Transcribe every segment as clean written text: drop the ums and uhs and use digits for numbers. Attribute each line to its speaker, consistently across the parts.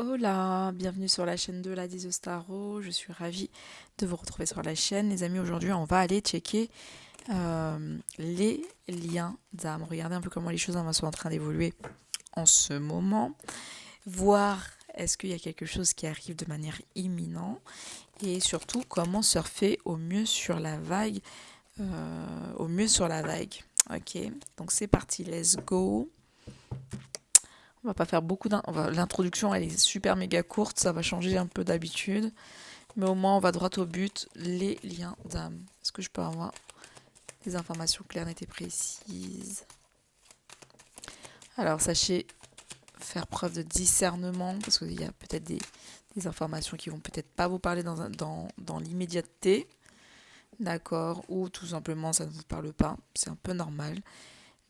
Speaker 1: Hola, bienvenue sur la chaîne de Lady The Starro. Je suis ravie de vous retrouver sur la chaîne. Les amis, aujourd'hui, on va aller checker les liens d'âme. Regardez un peu comment les choses sont en train d'évoluer en ce moment. Voir est-ce qu'il y a quelque chose qui arrive de manière imminente. Et surtout, comment surfer au mieux sur la vague. Ok, donc c'est parti, let's go. On va pas faire beaucoup l'introduction, elle est super méga courte, ça va changer un peu d'habitude. Mais au moins, on va droit au but, les liens d'âme. Est-ce que je peux avoir des informations claires, nettes et précises? Alors, sachez faire preuve de discernement, parce qu'il y a peut-être des informations qui vont peut-être pas vous parler dans l'immédiateté, d'accord? Ou tout simplement, ça ne vous parle pas, c'est un peu normal.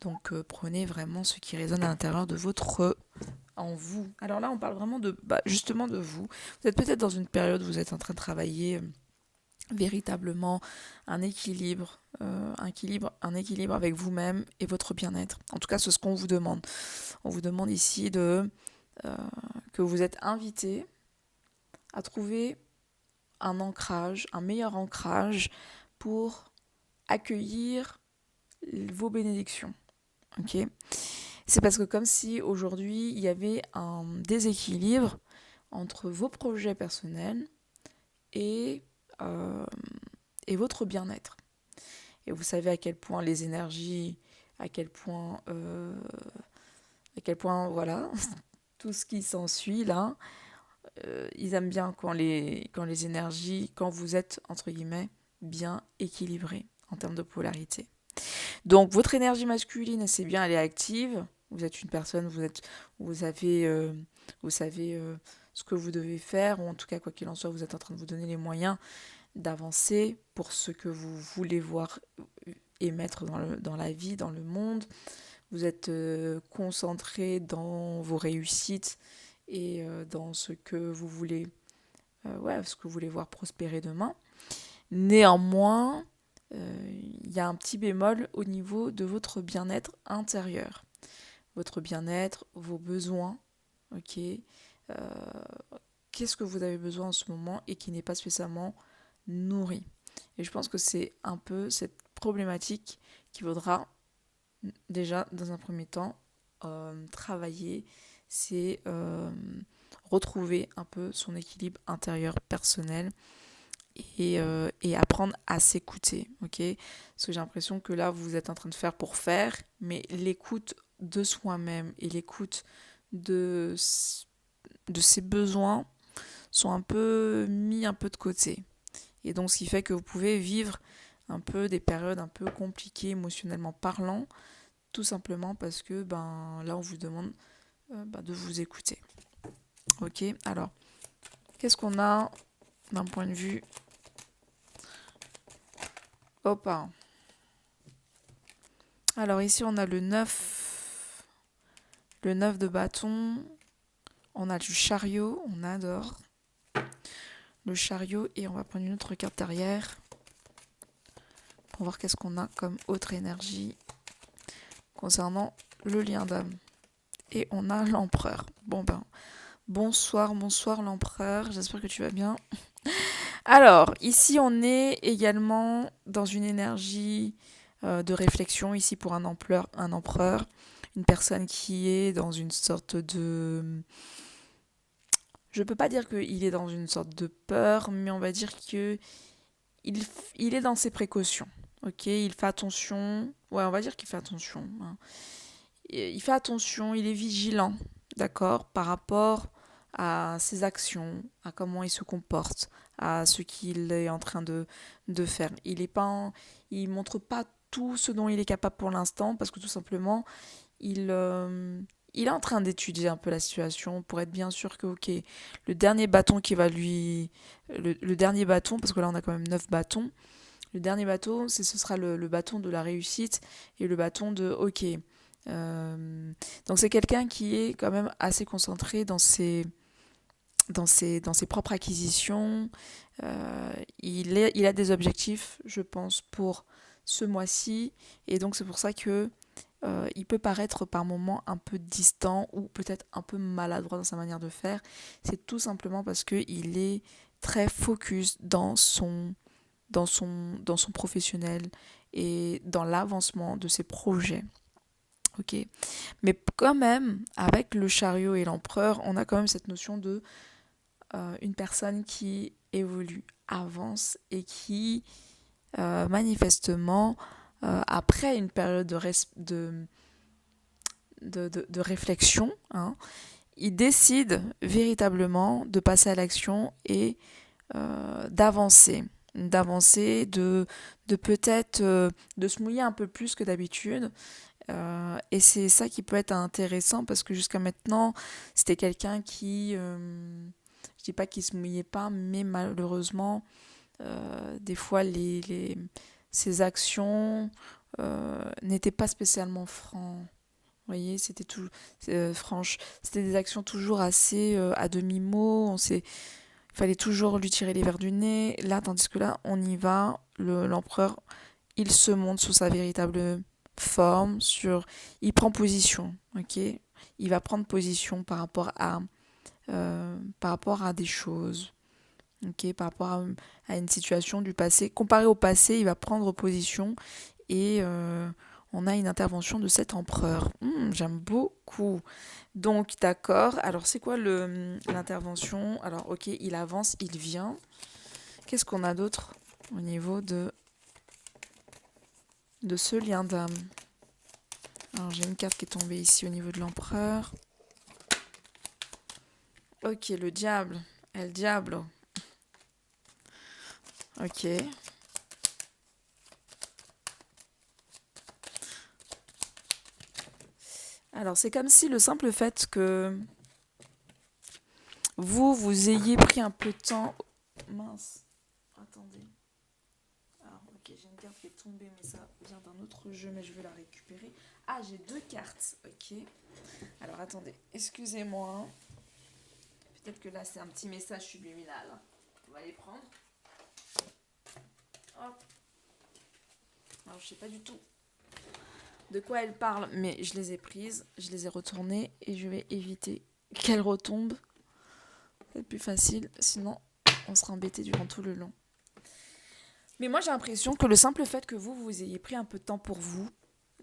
Speaker 1: Donc, prenez vraiment ce qui résonne à l'intérieur de votre en vous. Alors là, on parle vraiment justement de vous. Vous êtes peut-être dans une période où vous êtes en train de travailler véritablement un équilibre avec vous-même et votre bien-être. En tout cas, c'est ce qu'on vous demande. On vous demande ici que vous êtes invité à trouver un meilleur ancrage pour accueillir vos bénédictions. Ok. C'est parce que comme si aujourd'hui il y avait un déséquilibre entre vos projets personnels et, euh, et votre bien-être. Et vous savez à quel point les énergies, à quel point voilà, tout ce qui s'ensuit là, ils aiment bien quand les énergies, quand vous êtes, entre guillemets, bien équilibré en termes de polarité. Donc votre énergie masculine, c'est bien, elle est active. Vous êtes une personne, vous avez, vous savez ce que vous devez faire, ou en tout cas, quoi qu'il en soit, vous êtes en train de vous donner les moyens d'avancer pour ce que vous voulez voir émettre dans la vie, dans le monde. Vous êtes concentré dans vos réussites et dans ce que vous voulez, ce que vous voulez voir prospérer demain. Néanmoins, il y a un petit bémol au niveau de votre bien-être intérieur. Votre bien-être, vos besoins, ok. Qu'est-ce que vous avez besoin en ce moment et qui n'est pas spécialement nourri. Et je pense que c'est un peu cette problématique qu'il faudra déjà, dans un premier temps, travailler. C'est retrouver un peu son équilibre intérieur personnel et apprendre à s'écouter. Ok. Parce que j'ai l'impression que là, vous êtes en train de faire pour faire, mais l'écoute de soi-même et l'écoute de, de ses besoins sont un peu mis un peu de côté. Et donc, ce qui fait que vous pouvez vivre un peu des périodes un peu compliquées émotionnellement parlant, tout simplement parce que là, on vous demande de vous écouter. Ok, alors, qu'est-ce qu'on a d'un point de vue... Hop. Alors ici, on a le 9 de bâton, on a du chariot, on adore le chariot, et on va prendre une autre carte derrière pour voir qu'est-ce qu'on a comme autre énergie concernant le lien d'âme. Et on a l'empereur. Bonsoir l'empereur, j'espère que tu vas bien. Alors, ici on est également dans une énergie de réflexion, ici pour un empereur, une personne qui est dans une sorte de... Je peux pas dire qu'il est dans une sorte de peur, mais on va dire que il est dans ses précautions. Ok, il fait attention. Ouais, on va dire qu'il fait attention. Hein. Il fait attention, il est vigilant, d'accord, par rapport à ses actions, à comment il se comporte, à ce qu'il est en train de faire. Il montre pas tout ce dont il est capable pour l'instant parce que tout simplement, il est en train d'étudier un peu la situation pour être bien sûr que, ok, le dernier bâton qui va lui... Le dernier bâton, parce que là on a quand même 9 bâtons, le dernier bâton, ce sera le bâton de la réussite et le bâton de, ok, donc c'est quelqu'un qui est quand même assez concentré dans ses propres acquisitions. Il a des objectifs, je pense, pour ce mois-ci. Et donc c'est pour ça que il peut paraître par moments un peu distant ou peut-être un peu maladroit dans sa manière de faire. C'est tout simplement parce qu'il est très focus dans son professionnel et dans l'avancement de ses projets. Ok. Mais quand même, avec le chariot et l'empereur, on a quand même cette notion de une personne qui évolue, avance et qui manifestement, après une période de réflexion, hein, il décide véritablement de passer à l'action et d'avancer. D'avancer, de peut-être de se mouiller un peu plus que d'habitude. Et c'est ça qui peut être intéressant parce que jusqu'à maintenant, c'était quelqu'un qui, je dis pas qu'il se mouillait pas, mais malheureusement, des fois, ses actions n'étaient pas spécialement franches. Vous voyez, c'était tout, franche. C'était des actions toujours assez à demi-mot. Il fallait toujours lui tirer les verres du nez. Là, tandis que là, on y va. L'empereur, il se montre sous sa véritable forme, il prend position, ok. Il va prendre position par rapport à des choses, ok, par rapport à une situation du passé. Comparé au passé, il va prendre position et on a une intervention de cet empereur. J'aime beaucoup. Donc, d'accord. Alors, c'est quoi l'intervention? Alors, ok, il avance, il vient. Qu'est-ce qu'on a d'autre au niveau de ce lien d'âme? Alors, j'ai une carte qui est tombée ici au niveau de l'empereur. Ok, le diable. El Diablo. Ok. Alors, c'est comme si le simple fait que vous ayez pris un peu de temps. Mince. Attendez. Alors, ok, j'ai une carte qui est tombée, mais ça vient d'un autre jeu, mais je vais la récupérer. Ah, j'ai deux cartes. Ok. Alors, attendez. Excusez-moi. Peut-être que là, c'est un petit message subliminal. On va les prendre. Hop. Alors, je sais pas du tout de quoi elle parle, mais je les ai prises, je les ai retournées et je vais éviter qu'elles retombent. C'est plus facile, sinon on sera embêté durant tout le long. Mais moi j'ai l'impression que le simple fait que vous ayez pris un peu de temps pour vous,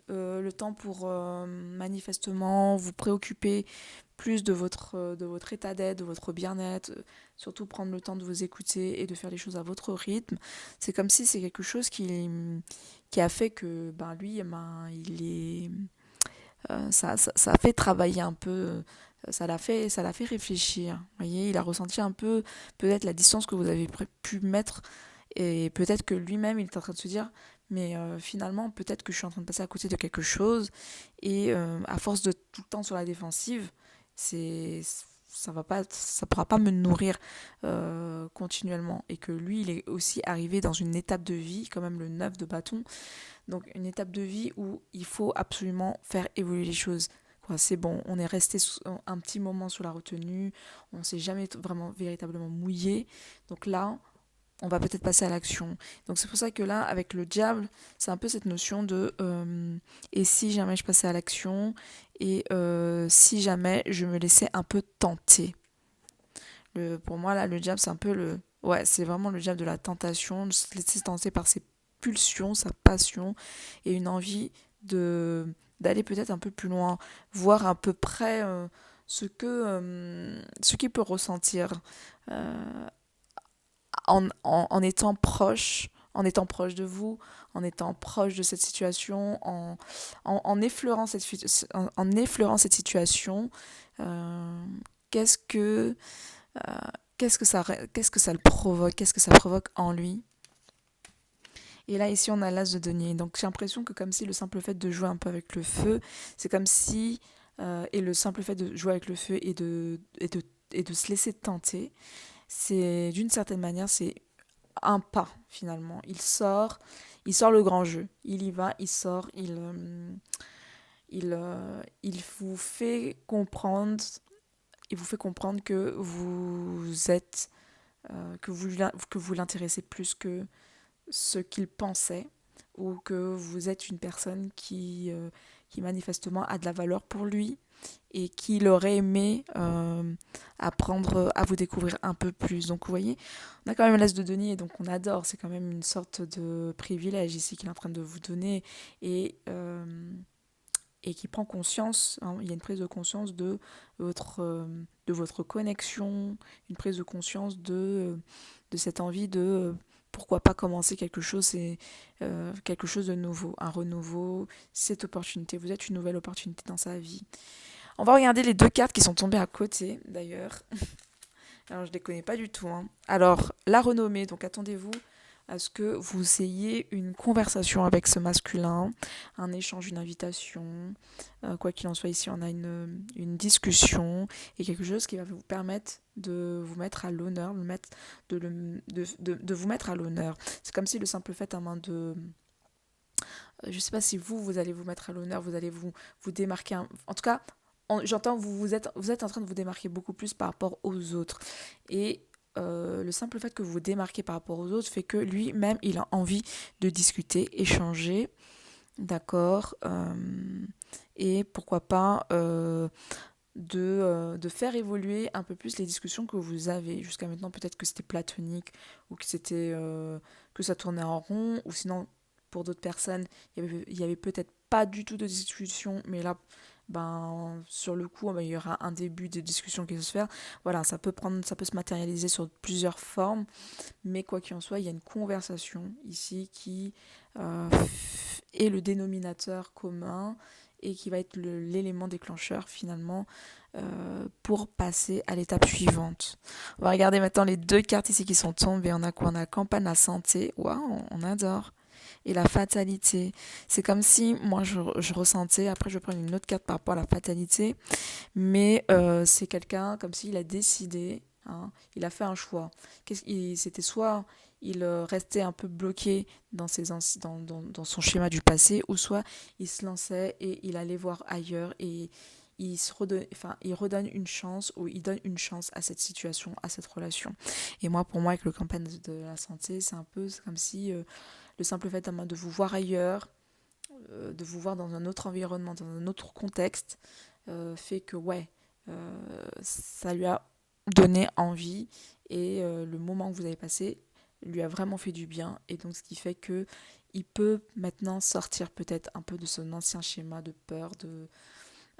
Speaker 1: le temps pour manifestement vous préoccuper plus de votre état d'être, de votre bien-être, surtout prendre le temps de vous écouter et de faire les choses à votre rythme, c'est comme si c'est quelque chose qui a fait que ben, lui, ben, ça a fait travailler un peu, ça l'a fait réfléchir. Vous voyez, il a ressenti un peu peut-être la distance que vous avez pu mettre et peut-être que lui-même il est en train de se dire mais finalement peut-être que je suis en train de passer à côté de quelque chose et à force de tout le temps sur la défensive, c'est ça pourra pas me nourrir continuellement et que lui il est aussi arrivé dans une étape de vie quand même le 9 de bâton, donc une étape de vie où il faut absolument faire évoluer les choses. C'est bon, on est resté un petit moment sous la retenue, on ne s'est jamais vraiment véritablement mouillé. Donc là, on va peut-être passer à l'action. Donc c'est pour ça que là, avec le diable, c'est un peu cette notion de et si jamais je passais à l'action et si jamais je me laissais un peu tenter. Pour moi, là, le diable, c'est un peu le... Ouais, c'est vraiment le diable de la tentation, de se laisser tenter par ses pulsions, sa passion et une envie d'aller peut-être un peu plus loin, voir à peu près ce qu'il peut ressentir. Euh, en étant proche de vous, en étant proche de cette situation, en effleurant en effleurant cette situation, euh, qu'est-ce que euh, qu'est-ce que ça le provoque, qu'est-ce que ça provoque en lui. Et là ici on a l'as de denier, donc j'ai l'impression que comme si le simple fait de jouer un peu avec le feu, c'est comme si et le simple fait de jouer avec le feu et de se laisser tenter, c'est d'une certaine manière c'est un pas finalement. Il sort le grand jeu. Il y va, il sort, il il vous fait comprendre que vous êtes, que vous l'intéressez plus que ce qu'il pensait, ou que vous êtes une personne qui manifestement a de la valeur pour lui et qu'il aurait aimé apprendre à vous découvrir un peu plus. Donc vous voyez, on a quand même l'as de denier, et donc on adore, c'est quand même une sorte de privilège ici qu'il est en train de vous donner et, euh, et qui prend conscience, hein, il y a une prise de conscience de votre connexion, une prise de conscience de cette envie de pourquoi pas commencer quelque chose, quelque chose de nouveau, un renouveau, cette opportunité. Vous êtes une nouvelle opportunité dans sa vie. On va regarder les deux cartes qui sont tombées à côté, d'ailleurs. Alors, je ne les connais pas du tout, hein. Alors, la renommée, donc attendez-vous à ce que vous ayez une conversation avec ce masculin, un échange, une invitation. Quoi qu'il en soit, ici, on a une discussion et quelque chose qui va vous permettre de vous mettre à l'honneur, de vous mettre à l'honneur. C'est comme si le simple fait à main de... Je ne sais pas si vous allez vous mettre à l'honneur, vous allez vous démarquer. En tout cas, j'entends, vous êtes en train de vous démarquer beaucoup plus par rapport aux autres. Et le simple fait que vous vous démarquez par rapport aux autres fait que lui-même, il a envie de discuter, échanger, d'accord, et pourquoi pas de faire évoluer un peu plus les discussions que vous avez. Jusqu'à maintenant, peut-être que c'était platonique ou que ça tournait en rond, ou sinon, pour d'autres personnes, il y avait peut-être pas du tout de discussion, mais là, ben, sur le coup, ben, il y aura un début de discussion qui va se faire. Voilà, ça peut se matérialiser sur plusieurs formes, mais quoi qu'il en soit, il y a une conversation ici qui euh, est le dénominateur commun et qui va être l'élément déclencheur finalement pour passer à l'étape suivante. On va regarder maintenant les deux cartes ici qui sont tombées. On a quoi? On a campagne, la santé. Waouh, on adore. Et la fatalité. C'est comme si moi je ressentais, après je vais prendre une autre carte par rapport à la fatalité, mais c'est quelqu'un comme s'il a décidé, hein, il a fait un choix. C'était soit il restait un peu bloqué dans son schéma du passé, ou soit il se lançait et il allait voir ailleurs et il redonne une chance ou il donne une chance à cette situation, à cette relation. Et moi, pour moi, avec le campagne de la santé, c'est comme si le simple fait de vous voir ailleurs, de vous voir dans un autre environnement, dans un autre contexte, fait que ouais, ça lui a donné envie et le moment que vous avez passé lui a vraiment fait du bien, et donc ce qui fait que il peut maintenant sortir peut-être un peu de son ancien schéma de peur,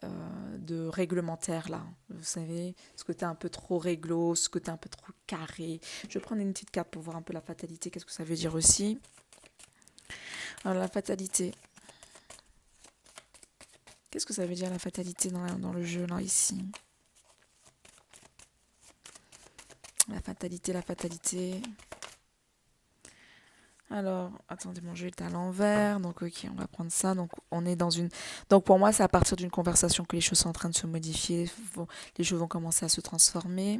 Speaker 1: de réglementaire là, vous savez, ce côté un peu trop réglo, ce côté un peu trop carré. Je vais prendre une petite carte pour voir un peu la fatalité, qu'est-ce que ça veut dire aussi. Alors la fatalité, qu'est-ce que ça veut dire la fatalité dans le jeu là ici? La fatalité, la fatalité. Alors, attendez, mon jeu est à l'envers. Donc, ok, on va prendre ça. Donc, on est dans une. Donc, pour moi, c'est à partir d'une conversation que les choses sont en train de se modifier. Les choses vont commencer à se transformer.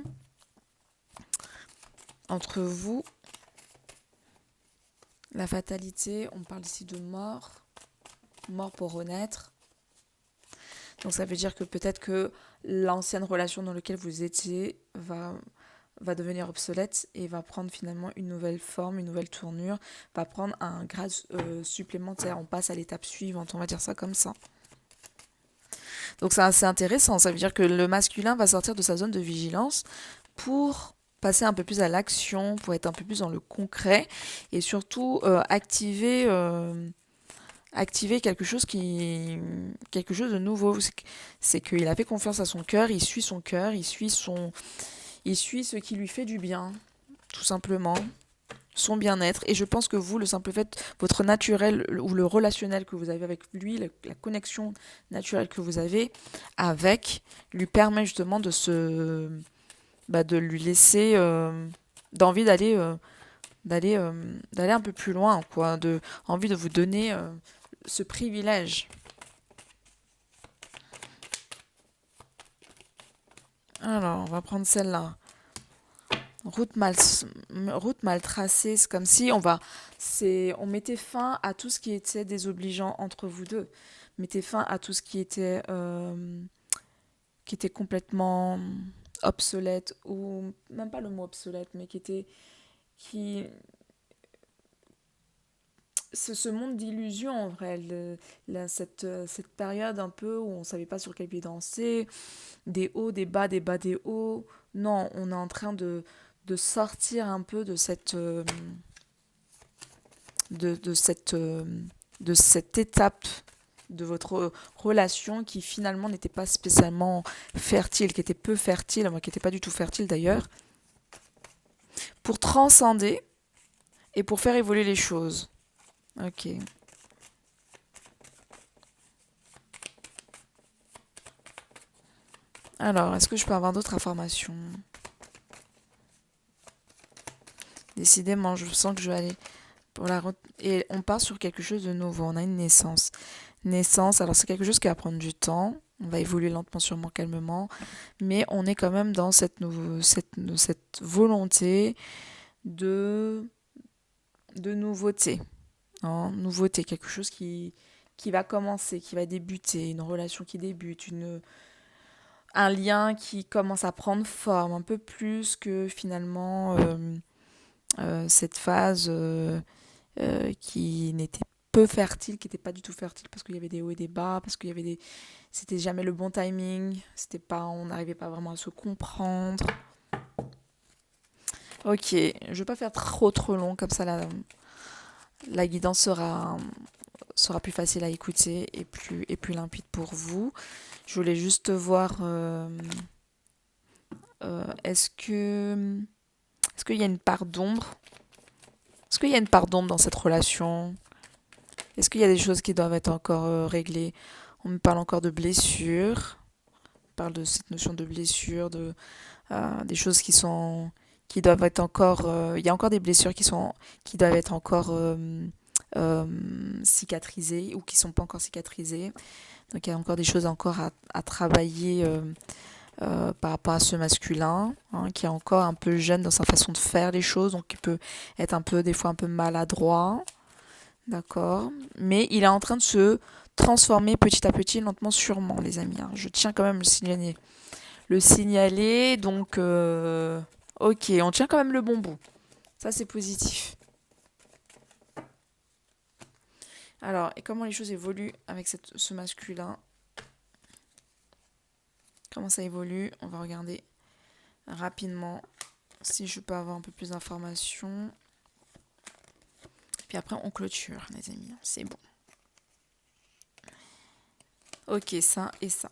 Speaker 1: Entre vous, la fatalité, on parle ici de mort. Mort pour renaître. Donc, ça veut dire que peut-être que l'ancienne relation dans laquelle vous étiez va devenir obsolète et va prendre finalement une nouvelle forme, une nouvelle tournure, va prendre un grade supplémentaire. On passe à l'étape suivante, on va dire ça comme ça. Donc c'est assez intéressant, ça veut dire que le masculin va sortir de sa zone de vigilance pour passer un peu plus à l'action, pour être un peu plus dans le concret et surtout activer quelque chose de nouveau. C'est qu'il a fait confiance à son cœur, il suit ce qui lui fait du bien, tout simplement, son bien-être. Et je pense que vous, le simple fait, votre naturel ou le relationnel que vous avez avec lui, la connexion naturelle que vous avez avec, lui permet justement de lui laisser d'envie d'aller un peu plus loin, quoi, envie de vous donner ce privilège. Alors, on va prendre celle-là. Route mal, route mal tracée, c'est comme si on mettait fin à tout ce qui était désobligeant entre vous deux. Mettez fin à tout ce qui était complètement obsolète, ou même pas le mot obsolète, mais qui ce monde d'illusion en vrai, cette période un peu où on savait pas sur quel pied danser, des hauts, des bas, des bas, des hauts. Non, on est en train de sortir un peu de cette, de cette étape de votre relation qui finalement n'était pas spécialement fertile, qui était peu fertile, moi qui n'était pas du tout fertile d'ailleurs, pour transcender et pour faire évoluer les choses. Ok. Alors, est-ce que je peux avoir d'autres informations? Décidément, je sens que je vais aller pour et on part sur quelque chose de nouveau. On a une naissance. Naissance, alors c'est quelque chose qui va prendre du temps. On va évoluer lentement, sûrement, calmement. Mais on est quand même dans cette volonté de, de nouveauté. Hein, nouveauté, quelque chose qui va commencer, qui va débuter, une relation qui débute, un lien qui commence à prendre forme un peu plus que finalement cette phase qui n'était peu fertile, qui n'était pas du tout fertile parce qu'il y avait des hauts et des bas, parce qu'il y avait des... C'était jamais le bon timing, c'était pas, on n'arrivait pas vraiment à se comprendre. Ok, je vais pas faire trop long, comme ça la guidance sera plus facile à écouter et plus limpide pour vous. Je voulais juste voir, est-ce qu'il y a une part d'ombre? Est-ce qu'il y a une part d'ombre dans cette relation? Est-ce qu'il y a des choses qui doivent être encore réglées? On me parle encore de blessures. On parle de cette notion de blessure, des choses qui doivent être encore. Il y a encore des blessures qui doivent être encore euh, cicatrisées ou qui sont pas encore cicatrisées. Donc il y a encore des choses encore à travailler par rapport à ce masculin, hein, qui est encore un peu jeune dans sa façon de faire les choses, donc qui peut être un peu des fois un peu maladroit. D'accord. Mais il est en train de se transformer petit à petit, lentement, sûrement, les amis. Hein. Je tiens quand même à le signaler. Le signaler, donc, ok, on tient quand même le bon bout. Ça, c'est positif. Alors, et comment les choses évoluent avec ce masculin? Comment ça évolue? On va regarder rapidement si je peux avoir un peu plus d'informations. Puis après, on clôture, les amis. C'est bon. Ok, ça et ça.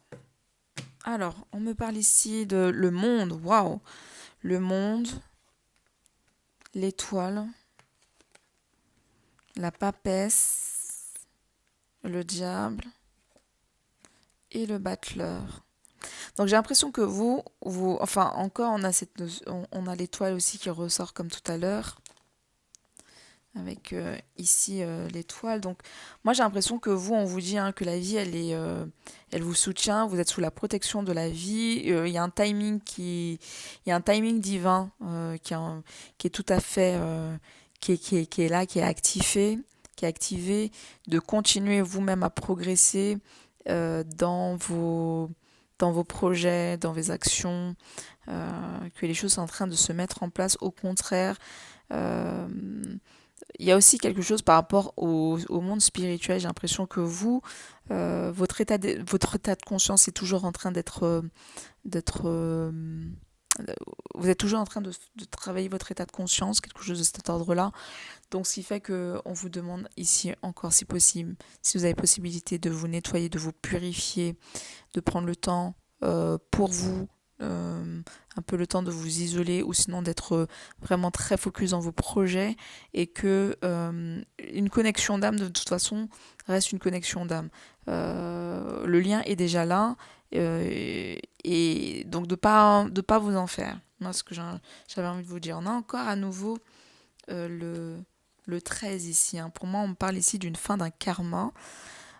Speaker 1: Alors, on me parle ici de le monde. Waouh! Le monde, l'étoile, la papesse, le diable et le battleur. Donc j'ai l'impression que enfin encore on a l'étoile aussi qui ressort comme tout à l'heure avec ici l'étoile. Donc moi j'ai l'impression que vous on vous dit hein, que la vie elle vous soutient, vous êtes sous la protection de la vie. Il y a un timing il y a un timing divin qui est tout à fait qui est là, qui est activé, de continuer vous-même à progresser dans vos projets, dans vos actions, que les choses sont en train de se mettre en place. Au contraire, euh, il y a aussi quelque chose par rapport au monde spirituel. J'ai l'impression que votre état de conscience est toujours en train d'être vous êtes toujours en train de travailler votre état de conscience, quelque chose de cet ordre-là. Donc, ce qui fait qu'on vous demande ici encore, si possible, si vous avez possibilité de vous nettoyer, de vous purifier, de prendre le temps pour vous, un peu le temps de vous isoler ou sinon d'être vraiment très focus dans vos projets et que une connexion d'âme de toute façon reste une connexion d'âme. Le lien est déjà là et donc de pas vous en faire. Moi, ce que j'avais envie de vous dire, on a encore à nouveau le 13 ici. Hein. Pour moi, on parle ici d'une fin d'un karma.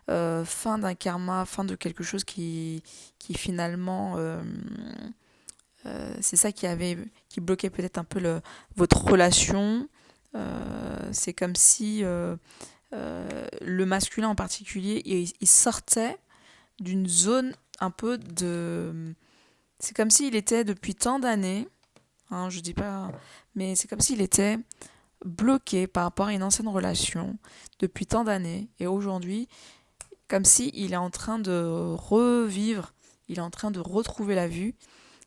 Speaker 1: Fin d'un karma, fin de quelque chose qui finalement, c'est ça qui bloquait peut-être un peu votre relation. C'est comme si le masculin en particulier, il sortait d'une zone un peu de... C'est comme s'il était depuis tant d'années, hein, je dis pas, mais c'est comme s'il était bloqué par rapport à une ancienne relation depuis tant d'années et aujourd'hui, comme si il est en train de revivre, il est en train de retrouver la vue,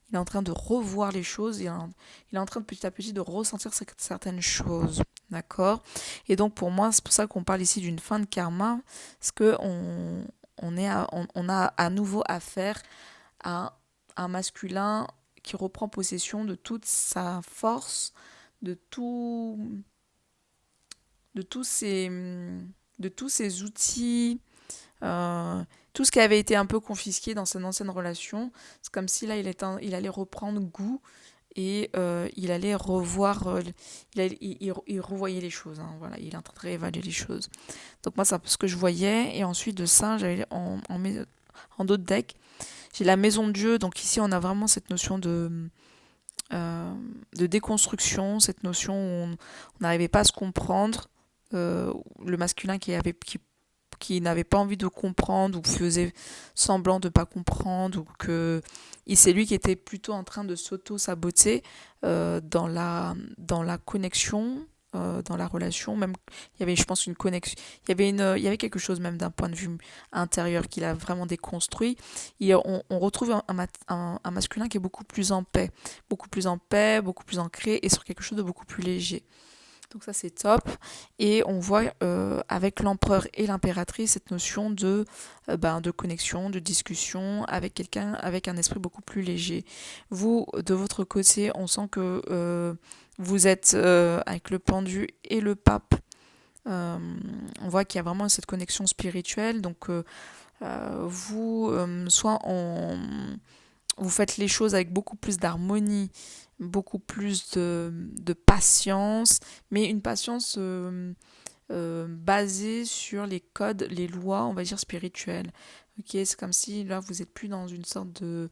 Speaker 1: il est en train de revoir les choses, il est en train de petit à petit de ressentir certaines choses. D'accord? Et donc pour moi, c'est pour ça qu'on parle ici d'une fin de karma, parce que on a à nouveau affaire à un masculin qui reprend possession de toute sa force, de tout, de tous ses, de tous ses outils, euh, tout ce qui avait été un peu confisqué dans son ancienne relation. C'est comme si là, il allait reprendre goût et il allait revoir, il revoyait les choses. Hein, voilà, il est en train de réévaluer les choses. Donc moi, c'est un peu ce que je voyais. Et ensuite de ça, j'avais en d'autres decks, j'ai la maison de Dieu. Donc ici, on a vraiment cette notion de déconstruction, cette notion où on n'arrivait pas à se comprendre. Le masculin qui n'avait pas envie de comprendre ou faisait semblant de ne pas comprendre ou que c'est lui qui était plutôt en train de s'auto-saboter dans la connexion, dans la relation. Même, il y avait, je pense, une connexion. Il y avait quelque chose même d'un point de vue intérieur qu'il a vraiment déconstruit. Et on retrouve un masculin qui est beaucoup plus en paix, beaucoup plus ancré et sur quelque chose de beaucoup plus léger. Donc ça c'est top. Et on voit avec l'empereur et l'impératrice cette notion de connexion, de discussion avec quelqu'un avec un esprit beaucoup plus léger. Vous, de votre côté, on sent que vous êtes avec le pendu et le pape. On voit qu'il y a vraiment cette connexion spirituelle. Donc vous, soit vous faites les choses avec beaucoup plus d'harmonie, beaucoup plus de patience, mais une patience basée sur les codes, les lois, on va dire spirituelles. Ok, c'est comme si là vous êtes plus dans une sorte de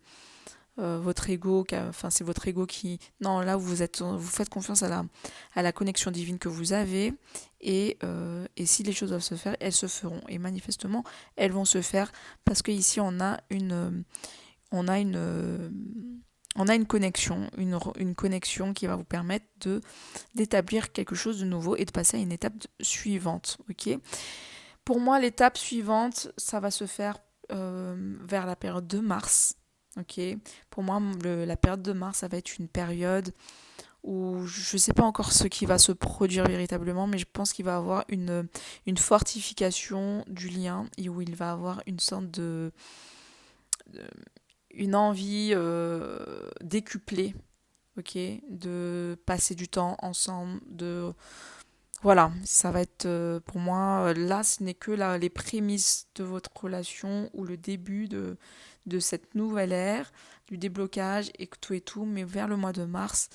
Speaker 1: votre ego, enfin c'est votre ego qui, non là vous faites confiance à la connexion divine que vous avez et si les choses doivent se faire, elles se feront et manifestement elles vont se faire parce que ici on a on a une connexion, une connexion qui va vous permettre d'établir quelque chose de nouveau et de passer à une étape suivante. Ok. Pour moi, l'étape suivante, ça va se faire vers la période de mars. Ok. Pour moi, la période de mars, ça va être une période où je ne sais pas encore ce qui va se produire véritablement, mais je pense qu'il va y avoir une fortification du lien et où il va y avoir une sorte de une envie décuplée, ok, de passer du temps ensemble, de voilà, ça va être pour moi là, ce n'est que les prémices de votre relation ou le début de cette nouvelle ère, du déblocage et tout, mais vers le mois de mars,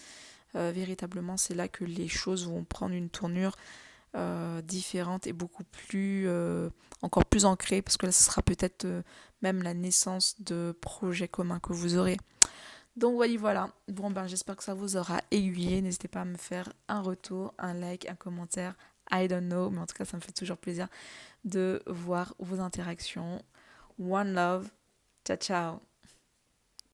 Speaker 1: véritablement, c'est là que les choses vont prendre une tournure différente et beaucoup plus encore plus ancrée parce que là ce sera peut-être même la naissance de projets communs que vous aurez. Donc voilà. Bon ben j'espère que ça vous aura aiguillé. N'hésitez pas à me faire un retour, un like, un commentaire. I don't know, mais en tout cas ça me fait toujours plaisir de voir vos interactions. One love. Ciao ciao.